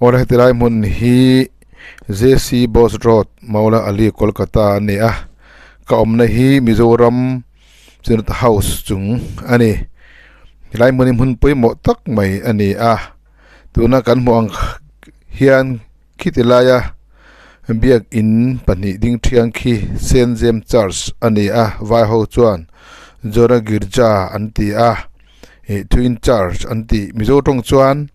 ora hetilai mun hi JC Boss Road Maula Ali Kolkata ni ka omna hi Mizoram Senate House chung ani hilai mun hun pui mo tak mai ani tuna kan mo ang hian khitilaya biak in pani ding thiang khi Saint James Church ani vai ho chuan Jora Girja anti Twin Church anti Mizo tong chuan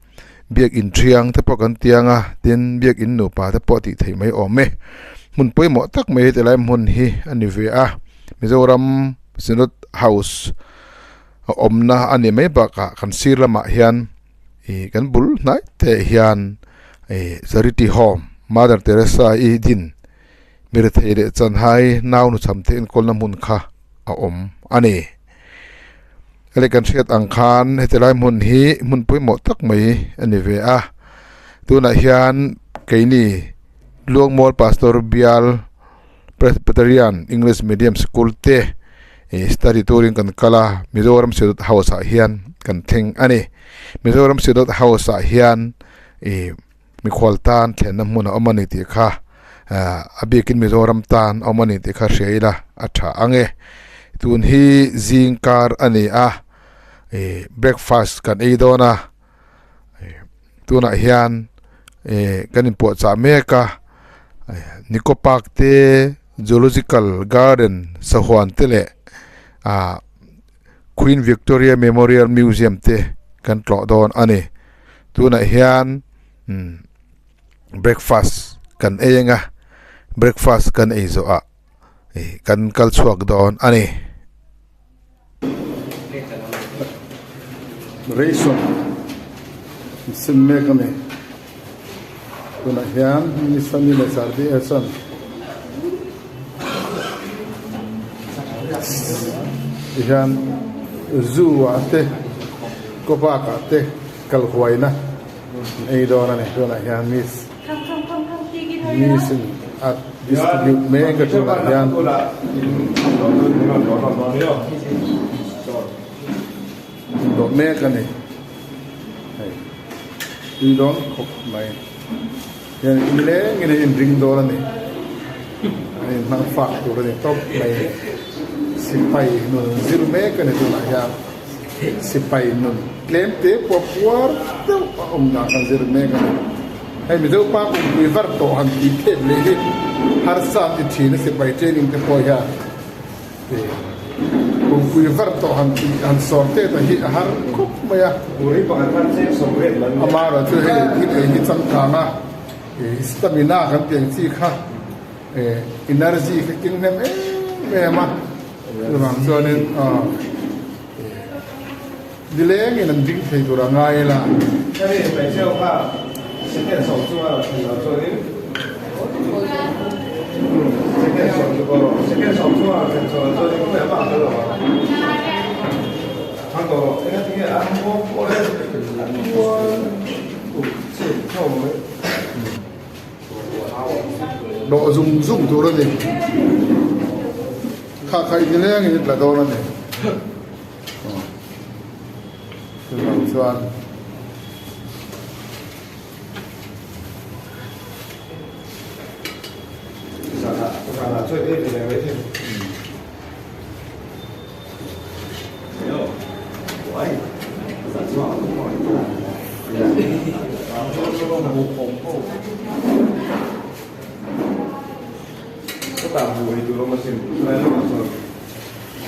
biak in thiang te pok an tianga tin biak in nu pa te po ti thei mai ome mun poi mo tak mai te lai mun hi ani ve Mizoram Senate House omna ani mai ba ka kan sirlama hian kan bul nai te hian charity home Mother Teresa din mir thei de chan hai naw nu cham the in kolna mun kha om ani elekan shet angkhan hetelai mun hi mun pui mo tak mai ani ve tuna hian keini luangmol pastor bial Presbyterian English medium school te study touring kan kala Mizoram Senate House hian kan theng ani Mizoram Senate House hian mi khwaltan thlenna hmuna omani ti kha abikin Mizoram tan omani ti kha sheila atha ange tun hi zingkar ani breakfast kan dona tuna hian kan po cha meka Nico Park te Zoological Garden Sahuan tele Queen Victoria Memorial Museum te kan tlo don ani tuna hian breakfast kan breakfast kan zo kan kal chuak don ani Reison simme kame tuna hian ni family sardi asan hian zoo ate kopa ate kal huaina dona ne tuna hian mis at distribute mega tuna hian do mega ne you don't cook mai yan ile ngene in ring dona ne ai nang fa to ne top mai sipai no zero mega ne tuna hian sipai no claim te popuar te na kan zero mega ai mi do pa ku ver to han ti te le har sa ti thine sipai training te po ya ku ver to han sorte ta hi har kop maya uri pa kan se somret lan amara tu he hi cham thanga stamina kan tiang chi kha energy ka king nem ma ram zonen dileng in ding thei dura ngai la kare pe cheu ka second so chu la so ni second so chu la so ni ko ba ka lo 한거 내가 되게 한거 오래 độ dùng chỗ đó gì khai khai cái này là đâu này từ đầu xuân là chơi đi thì này thêm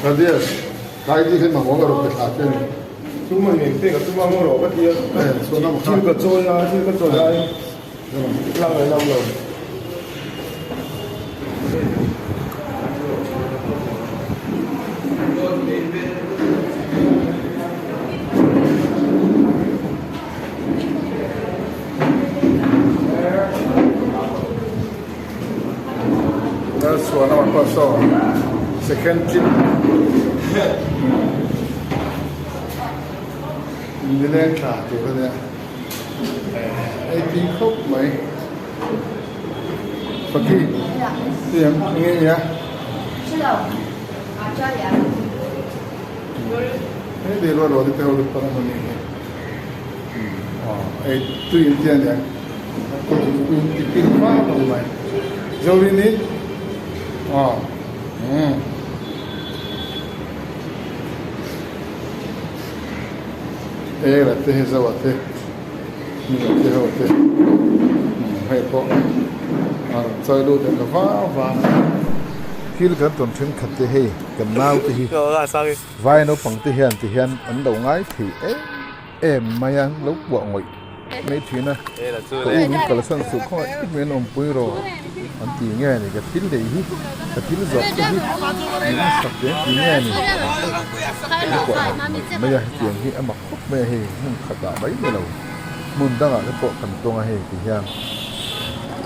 Radias, cái gì thế mà có cái đồ cái hạt trên chúng mình thì cái chúng mình mua cái kia số năm chưa có trôi ra lâu rồi that's one of our so second trip đi lên cả chỗ đó nè ai tin khóc mày Phật kỳ tiếng nghe nhá thế thì rồi thì theo được phần mình ai tuy nhiên tiền nhá คนที่ปีนฟ้าลงไปเจ้าวินิจอ๋อละเตะสวัสดิ์นี่เตะสวัสดิ์ให้พอใจดูแต่ละฟ้าคิดกันตอนถึงขัดเตะให้กันน้าวเตะให้ไว้โนปังเตะเฮียนอันดงไงที่มายังลุกบวงไว้ไม่ทีนะก็อุ้มกระสันสุขเขาอีกเมนอมปุยรออันตีเงี้ยนี่ก็ทิ้งเลยฮิก็ทิ้งจบก็ฮินี่สับเดียตีเงี้ยนี่ก็ไม่อยากเตียงฮิอามาคุกไม่ให้มึงขัดตาไปไม่เรามึงตั้งแต่ปกกันตรงให้ตีเฮียน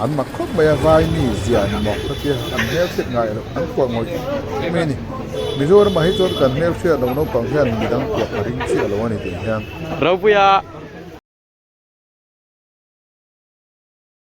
อันมาคุกไม่ไว้นี่เสียนี่หมอกก็เตี้ยอันเนี้ยเสร็จไงแล้วอันกวางไว้ไม่นี่มิโซนมาให้จดกันเนี้ยเชื่อเราโน้ปังเฮียนมีดังกวางริ้งเชื่อเราว่านี่ตีเฮียน เราปุย